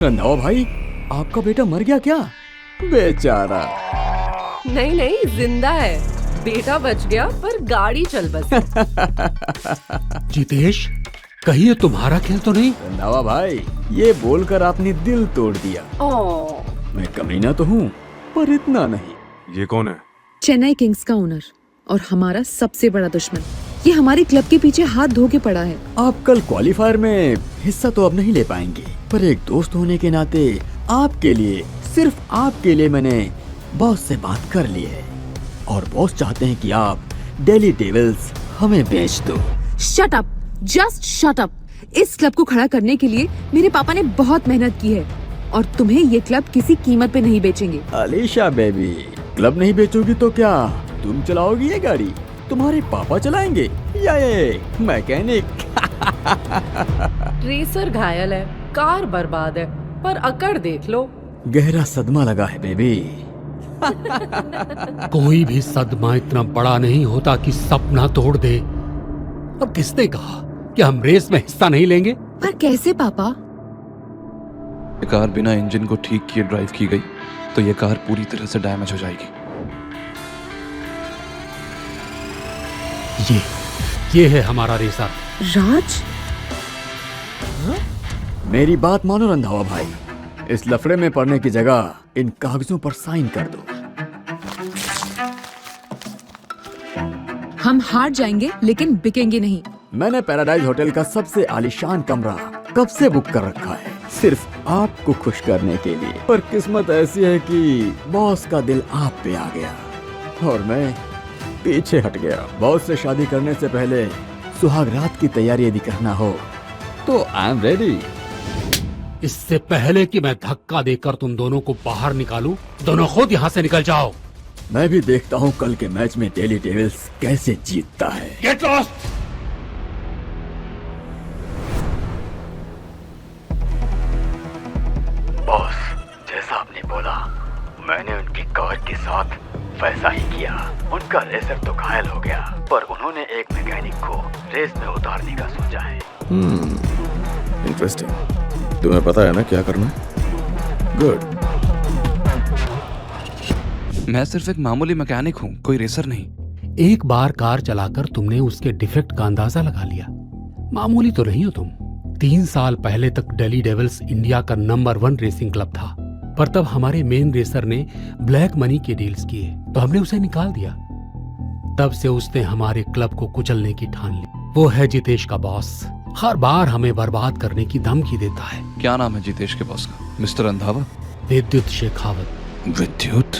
रंधावा भाई, आपका बेटा मर गया क्या? बेचारा। नहीं नहीं, जिंदा है। बेटा बच गया पर गाड़ी चल बसी। जितेश, कहीं ये तुम्हारा खेल तो नहीं? रंधावा भाई, ये बोलकर आपने दिल तोड़ दिया। ओह, मैं कमीना तो हूँ, पर इतना नहीं। ये कौन है? चेन्नई किंग्स का ओनर और हमारा सबसे बड़ा दुश्मन। ये हमारे क्लब के पीछे हाथ धो के पड़ा है। आप कल क्वालिफायर में हिस्सा तो अब नहीं ले पाएंगे, पर एक दोस्त होने के नाते आपके लिए, सिर्फ आपके लिए मैंने बॉस से बात कर ली है और बॉस चाहते हैं कि आप दिल्ली डेविल्स हमें बेच दो। Shut up, just shut up. इस क्लब को खड़ा करने के लिए मेरे पापा ने बहुत मेहनत की है और तुम्हें ये क्लब किसी कीमत पे नहीं बेचेंगे। अलीशा बेबी, क्लब नहीं बेचोगी तो क्या तुम चलाओगी ये गाड़ी? तुम्हारे पापा चलाएंगे या ये मैकेनिक? रेसर घायल है, कार बर्बाद है, पर अकड़ देख लो। गहरा सदमा लगा है बेबी। कोई भी सदमा इतना बड़ा नहीं होता कि सपना तोड़ दे। और किसने कहा कि हम रेस में हिस्सा नहीं लेंगे? पर कैसे पापा? ये कार बिना इंजन को ठीक किए ड्राइव की गई तो ये कार पूरी तरह से डैमेज हो जाएगी। ये है हमारा रेसर। राज, मेरी बात मानो रंधावा भाई, इस लफड़े में पड़ने की जगह इन कागजों पर साइन कर दो। हम हार जाएंगे लेकिन बिकेंगे नहीं। मैंने पैराडाइज होटल का सबसे आलीशान कमरा कब से बुक कर रखा है, सिर्फ आपको खुश करने के लिए। पर किस्मत ऐसी है कि बॉस का दिल आप पे आ गया और मैं पीछे हट गया। बॉस से शादी करने से पहले सुहाग रात की तैयारी यदि करना हो तो आई एम रेडी। इससे पहले कि मैं धक्का देकर तुम दोनों को बाहर निकालूं, दोनों खुद यहाँ से निकल जाओ। मैं भी देखता हूँ कल के मैच में दिल्ली डेविल्स कैसे जीतता है। Get lost. बॉस, जैसा आपने बोला, मैंने उनकी कार के साथ वैसा ही किया। उनका रेसर तो घायल हो गया, पर उन्होंने एक मैकेनिक को रेस में उतारने का सोचा है। इंटरेस्टिंग। तुम्हें पता है ना क्या करना है? गुड। मैं सिर्फ एक मामूली मैकेनिक हूँ, कोई रेसर नहीं। एक बार कार चलाकर तुमने उसके डिफेक्ट का अंदाजा लगा लिया। मामूली तो नहीं हो तुम। 3 साल पहले तक दिल्ली डेविल्स इंडिया का नंबर 1 रेसिंग क्लब था, पर तब हमारे मेन रेसर ने ब्लैक मनी के डील्स किए तो हमने उसे निकाल दिया। तब से उसने हमारे क्लब को कुचलने की ठान ली। वो है जितेश का बॉस। हर बार हमें बर्बाद करने की धमकी देता है। क्या नाम है जितेश के बॉस का? मिस्टर रंधावा? विद्युत शेखावत। विद्युत?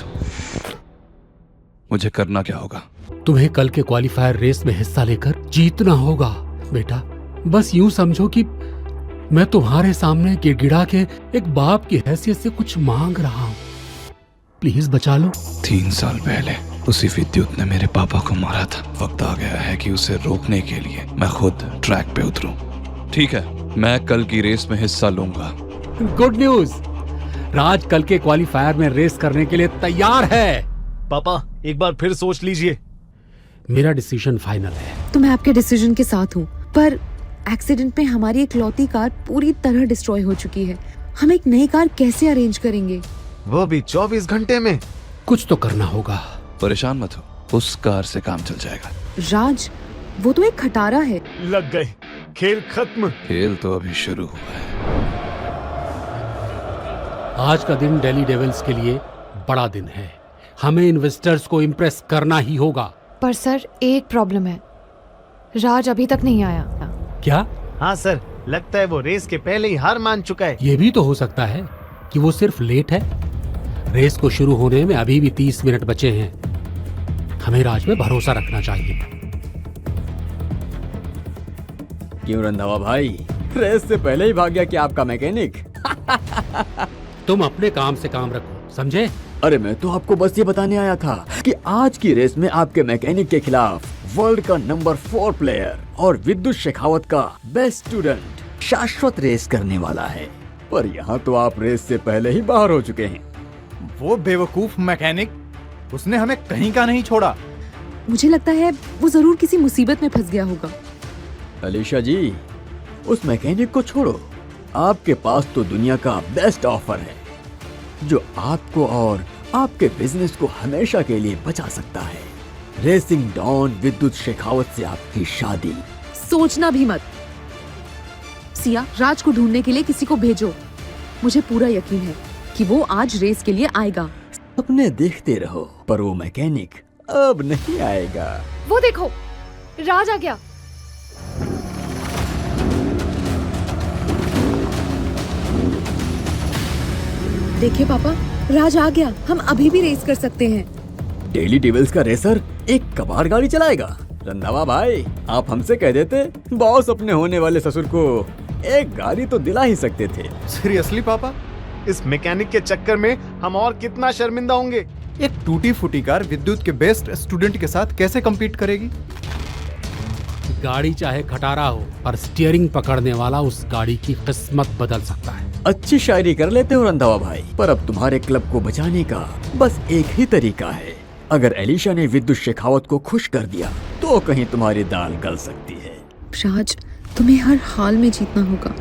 मुझे करना क्या होगा? तुम्हें कल के क्वालिफायर रेस में हिस्सा लेकर जीतना होगा बेटा। बस यूं समझो कि मैं तुम्हारे सामने गिड़गिड़ा के एक बाप की हैसियत से कुछ मांग रहा हूँ। प्लीज बचा लो। 3 साल पहले उसी विद्युत ने मेरे पापा को मारा था। वक्त आ गया है कि उसे रोकने के लिए मैं खुद ट्रैक पे उतरूं। ठीक है, मैं कल की रेस में हिस्सा लूंगा। गुड न्यूज, राज कल के क्वालिफायर में रेस करने के लिए तैयार है। पापा, एक बार फिर सोच लीजिए। मेरा डिसीजन फाइनल है। तो मैं आपके डिसीजन के साथ हूँ, पर एक्सीडेंट में हमारी इकलौती कार पूरी तरह डिस्ट्रॉय हो चुकी है। हम एक नई कार कैसे अरेंज करेंगे? वो भी 24 घंटे में। कुछ तो करना होगा। परेशान मत हो, उस कार से काम चल जाएगा। राज, वो तो एक खटारा है। लग गए, खेल खत्म। खेल तो अभी शुरू हुआ है। आज का दिन दिल्ली डेविल्स के लिए बड़ा दिन है। हमें इन्वेस्टर्स को इम्प्रेस करना ही होगा। पर सर, एक प्रॉब्लम है, राज अभी तक नहीं आया। क्या? हाँ सर, लगता है वो रेस के पहले ही हार मान चुका है। ये भी तो हो सकता है कि वो सिर्फ लेट है। रेस को शुरू होने में अभी भी 30 मिनट बचे हैं। हमें राज में भरोसा रखना चाहिए। क्यों रंधावा भाई, रेस से पहले ही भाग गया कि आपका मैकेनिक? तुम अपने काम से काम रखो, समझे? अरे मैं तो आपको बस ये बताने आया था कि आज की रेस में आपके मैकेनिक के खिलाफ वर्ल्ड का नंबर 4 प्लेयर और विद्युत शेखावत का बेस्ट स्टूडेंट शाश्वत रेस करने वाला है। पर यहाँ तो आप रेस से पहले ही बाहर हो चुके हैं। वो बेवकूफ मैकेनिक, उसने हमें कहीं का नहीं छोड़ा। मुझे लगता है वो जरूर किसी मुसीबत में फंस गया होगा। अलीशा जी, उस मैकेनिक को छोड़ो, आपके पास तो दुनिया का बेस्ट ऑफर है जो आपको और आपके बिजनेस को हमेशा के लिए बचा सकता है। रेसिंग डॉन विद्युत शेखावत से आपकी शादी। सोचना भी मत। सिया, राज को ढूंढने के लिए किसी को भेजो। मुझे पूरा यकीन है कि वो आज रेस के लिए आएगा। अपने देखते रहो, पर वो मैकेनिक अब नहीं आएगा। वो देखो, राज आ गया। देखिए पापा, राज आ गया। हम अभी भी रेस कर सकते हैं। डेली डेविल्स का रेसर एक कबाड़ गाड़ी चलाएगा? रंधावा भाई, आप हमसे कह देते, बॉस अपने होने वाले ससुर को एक गाड़ी तो दिला ही सकते थे। सीरियसली पापा, इस मैकेनिक के चक्कर में हम और कितना शर्मिंदा होंगे। एक टूटी फूटी कार विद्युत के बेस्ट स्टूडेंट के साथ कैसे compete करेगी? गाड़ी चाहे खटारा हो, पर स्टीयरिंग पकड़ने वाला उस गाड़ी की किस्मत बदल सकता है। अच्छी शायरी कर लेते हो रंधावा भाई, पर अब तुम्हारे क्लब को बचाने का बस एक ही तरीका है। अगर एलिशा ने विद्युत शेखावत को खुश कर दिया तो कहीं तुम्हारी दाल गल सकती है। राज, तुम्हें हर हाल में जीतना होगा।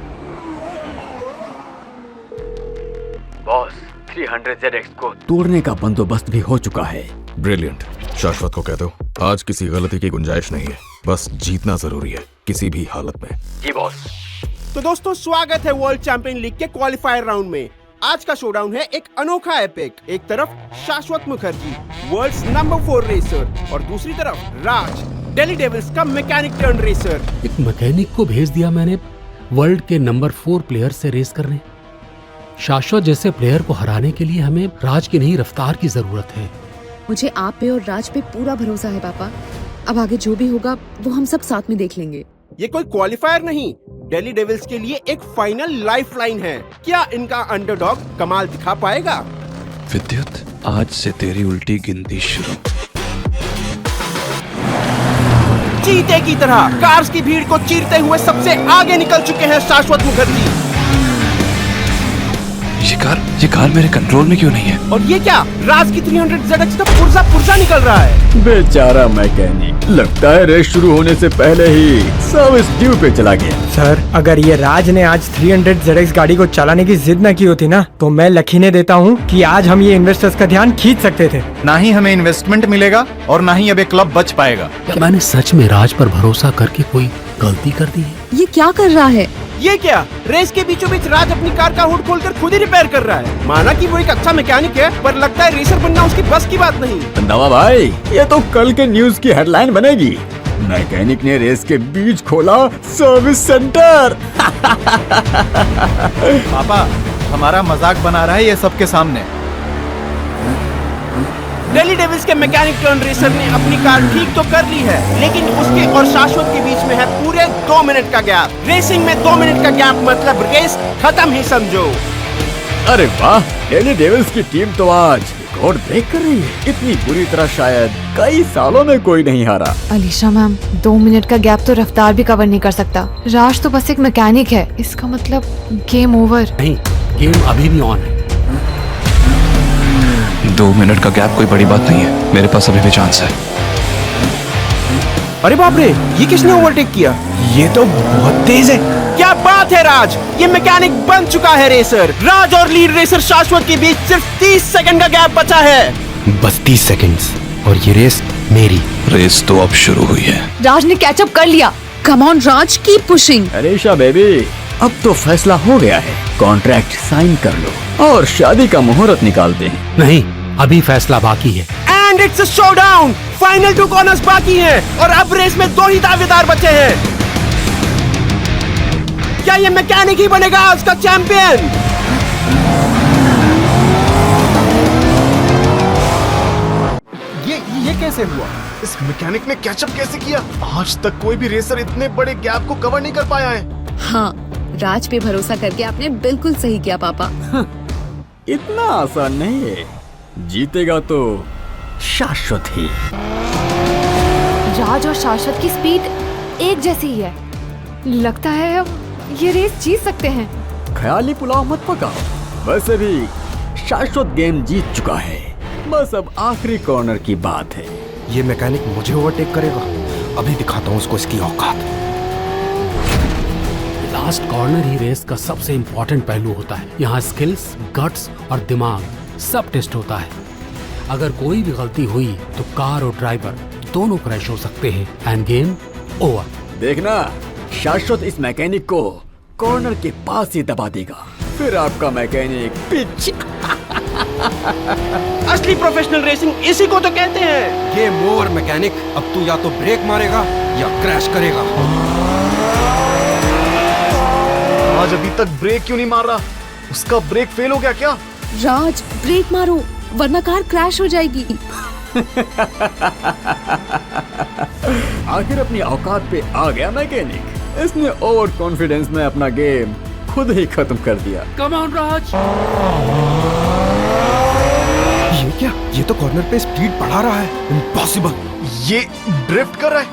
बॉस, 300ZX को तोड़ने का बंदोबस्त भी हो चुका है। ब्रिलियंट। शाश्वत को कह दो आज किसी गलती की गुंजाइश नहीं है, बस जीतना जरूरी है किसी भी हालत में। जी बॉस। तो दोस्तों, स्वागत है वर्ल्ड चैंपियन लीग के क्वालिफायर राउंड में। आज का शोडाउन है एक अनोखा एपिक। एक तरफ शाश्वत मुखर्जी, वर्ल्ड्स नंबर 4 रेसर, और दूसरी तरफ राज, दिल्ली डेविल्स का मैकेनिक टर्न रेसर। एक मैकेनिक को भेज दिया मैंने वर्ल्ड के नंबर 4 प्लेयर से रेस करने। शाश्वत जैसे प्लेयर को हराने के लिए हमें राज की नहीं रफ्तार की जरूरत है। मुझे आप पे और राज पे पूरा भरोसा है पापा। अब आगे जो भी होगा वो हम सब साथ में देख लेंगे। ये कोई क्वालिफायर नहीं, दिल्ली डेविल्स के लिए एक फाइनल लाइफलाइन है। क्या इनका अंडरडॉग कमाल दिखा पाएगा? विद्युत, आज से तेरी उल्टी गिनती शुरू। चीते की तरह कार्स की भीड़ को चीरते हुए सबसे आगे निकल चुके हैं शाश्वत मुखर्जी। ये कार मेरे कंट्रोल में क्यों नहीं है? और ये क्या, राज की 300ZX तो पुर्जा निकल रहा है। बेचारा मैकेनिक, लगता है रेस शुरू होने से पहले ही सर्विस ड्यू पे चला गया। सर, अगर ये राज ने आज 300ZX गाड़ी को चलाने की जिद न की होती ना, तो मैं लखीने देता हूँ कि आज हम ये इन्वेस्टर्स का ध्यान खींच सकते थे। ना ही हमें इन्वेस्टमेंट मिलेगा और ना ही अब ये क्लब बच पाएगा। क्या मैंने सच में राज पर भरोसा करके कोई गलती कर दी है? ये क्या कर रहा है? ये क्या, रेस के बीचों बीच राज अपनी कार का हुड खोलकर खुद ही रिपेयर कर रहा है। माना कि वो एक अच्छा मैकेनिक है, पर लगता है रेसर बनना उसकी बस की बात नहीं। रंधावा भाई, ये तो कल के न्यूज की हेडलाइन बनेगी। मैकेनिक ने रेस के बीच खोला सर्विस सेंटर। पापा, हमारा मजाक बना रहा है ये सबके सामने। दिल्ली डेविल्स के मैकेनिक टर्न रेसर ने अपनी कार ठीक तो कर ली है, लेकिन उसके और शाश्वत के बीच में है पूरे 2 मिनट का गैप। रेसिंग में 2 मिनट का गैप मतलब रेस खत्म ही समझो। अरे वाह, दिल्ली डेविल्स की टीम तो आज रिकॉर्ड ब्रेक कर रही है। इतनी बुरी तरह शायद कई सालों में कोई नहीं हारा। अलीशा मैम, 2 मिनट का गैप तो रफ्तार भी कवर नहीं कर सकता। राज तो बस एक मैकेनिक है, इसका मतलब गेम ओवर। नहीं, गेम अभी भी ऑन है। 2 मिनट का गैप कोई बड़ी बात नहीं है, मेरे पास अभी भी चांस है। अरे बाप रे, ये किसने ओवरटेक किया? ये तो बहुत तेज है। क्या बात है राज, ये मैकेनिक बन चुका है रेसर। राज और लीड रेसर शाश्वत के बीच सिर्फ 30 सेकंड का गैप बचा है। बस 30 सेकंड्स और ये रेस मेरी। रेस तो अब शुरू हुई है। राज ने कैचअप कर लिया। Come on Raj, keep pushing. Elisha baby, अब तो फैसला हो गया है। कॉन्ट्रैक्ट साइन कर लो और शादी का मुहूर्त निकालते हैं। नहीं, अभी फैसला बाकी है। And it's a showdown. Final 2 corners बाकी हैं और अब रेस में 2 ही दावेदार बचे हैं। क्या ये मैकेनिक ही बनेगा आज का चैंपियन? ये कैसे हुआ? इस मैकेनिक ने कैचअप कैसे किया? आज तक कोई भी रेसर इतने बड़े गैप को कवर नहीं कर पाया है। हाँ, राज पे भरोसा करके आपने बिल्कुल सही किया पापा। इतना आसान नहीं है, जीतेगा तो शाश्वत ही। राज और शाश्वत की स्पीड एक जैसी ही है। लगता है अब ये रेस जीत सकते हैं। ख्याली पुलाव मत पकाओ। वैसे भी शाश्वत गेम जीत चुका है, बस अब आखिरी कॉर्नर की बात है। ये मैकेनिक मुझे ओवरटेक करेगा। अभी दिखाता हूँ उसको इसकी औकात। लास्ट कॉर्नर ही रेस का सबसे इम्पोर्टेंट पहलू होता है। यहाँ स्किल्स, गट्स और दिमाग सब टेस्ट होता है। अगर कोई भी गलती हुई तो कार और ड्राइवर दोनों क्रैश हो सकते हैं एंड गेम ओवर। देखना, शाश्वत इस मैकेनिक को कॉर्नर के पास ही दबा देगा, फिर आपका मैकेनिक पिच। असली प्रोफेशनल रेसिंग इसी को तो कहते हैं। गेम ओवर मैकेनिक, अब तू या तो ब्रेक मारेगा या क्रैश करेगा। आज अभी तक ब्रेक क्यों नहीं मार रहा? उसका ब्रेक फेल हो गया क्या? राज, ब्रेक मारो वरना कार क्रैश हो जाएगी। आखिर अपनी औकात पे आ गया मैकेनिक। इसने ओवर कॉन्फिडेंस में अपना गेम खुद ही खत्म कर दिया। कम ऑन राज। ये क्या? ये तो कॉर्नर पे स्पीड बढ़ा रहा है। इम्पॉसिबल। ये ड्रिफ्ट कर रहा है,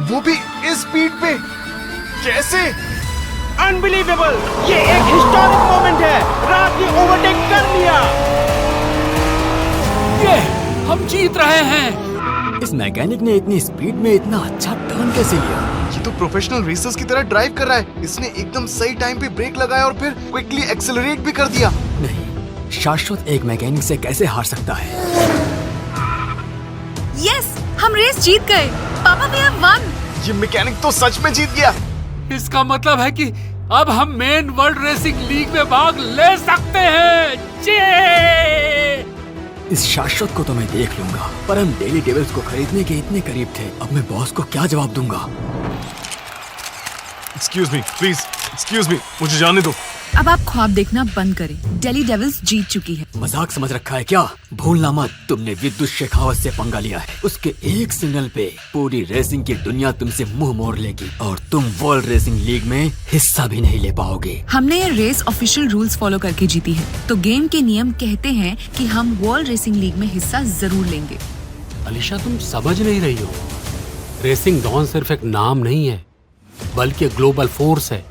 वो भी इस स्पीड पे। कैसे? अनबिलीवेबल! ये एक हिस्टोरिक मोमेंट है। राज ने ओवरटेक कर लिया। ये हम जीत रहे हैं। इस मैकेनिक ने इतनी स्पीड में इतना अच्छा टर्न कैसे लिया? ये तो प्रोफेशनल रेसर्स की तरह ड्राइव कर रहा है। इसने एकदम सही टाइम पे ब्रेक लगाया और फिर क्विकली एक्सेलरेट भी कर दिया। नहीं, शाश्वत एक मैकेनिक से कैसे हार सकता है? यस, हम रेस जीत गए। पापा, वी हैव वन। ये मैकेनिक तो सच में जीत गया। इसका मतलब है कि अब हम मेन वर्ल्ड रेसिंग लीग में भाग ले सकते हैं। इस शाश्वत को तो मैं देख लूंगा, पर हम डेली डेविल्स को खरीदने के इतने करीब थे। अब मैं बॉस को क्या जवाब दूंगा? Excuse me, please excuse me, मुझे जाने दो। अब आप ख्वाब देखना बंद करें। डेली डेविल्स जीत चुकी है। मजाक समझ रखा है क्या? भूलना मत, तुमने विद्युत शेखावत से पंगा लिया है। उसके एक सिग्नल पे पूरी रेसिंग की दुनिया तुमसे मुंह मोड़ लेगी और तुम वर्ल्ड रेसिंग लीग में हिस्सा भी नहीं ले पाओगे। हमने ये रेस ऑफिशियल रूल्स फॉलो करके जीती है, तो गेम के नियम कहते हैं कि हम वर्ल्ड रेसिंग लीग में हिस्सा जरूर लेंगे। अलीशा, तुम समझ नहीं रही हो। रेसिंग डॉन सिर्फ एक नाम नहीं है, बल्कि ग्लोबल फोर्स है।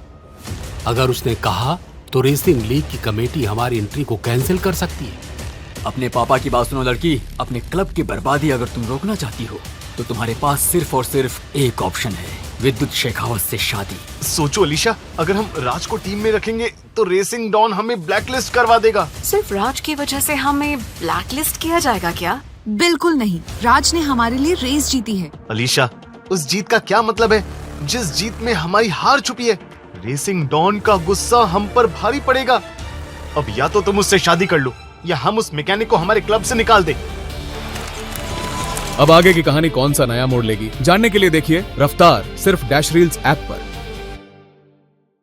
अगर उसने कहा तो रेसिंग लीग की कमेटी हमारी एंट्री को कैंसिल कर सकती है। अपने पापा की बात सुनो लड़की। अपने क्लब की बर्बादी अगर तुम रोकना चाहती हो तो तुम्हारे पास सिर्फ और सिर्फ एक ऑप्शन है, विद्युत शेखावत से शादी। सोचो अलीशा, अगर हम राज को टीम में रखेंगे तो रेसिंग डॉन हमें ब्लैकलिस्ट करवा देगा। सिर्फ राज की वजह से हमें ब्लैकलिस्ट किया जाएगा क्या? बिल्कुल नहीं, राज ने हमारे लिए रेस जीती है। अलीशा, उस जीत का क्या मतलब है जिस जीत में हमारी हार छुपी है? रेसिंग डॉन का गुस्सा हम पर भारी पड़ेगा। अब या तो तुम उससे शादी कर लो या हम उस मैकेनिक को हमारे क्लब से निकाल दें। अब आगे की कहानी कौन सा नया मोड़ लेगी, जानने के लिए देखिए रफ्तार सिर्फ डैश रील्स ऐप पर।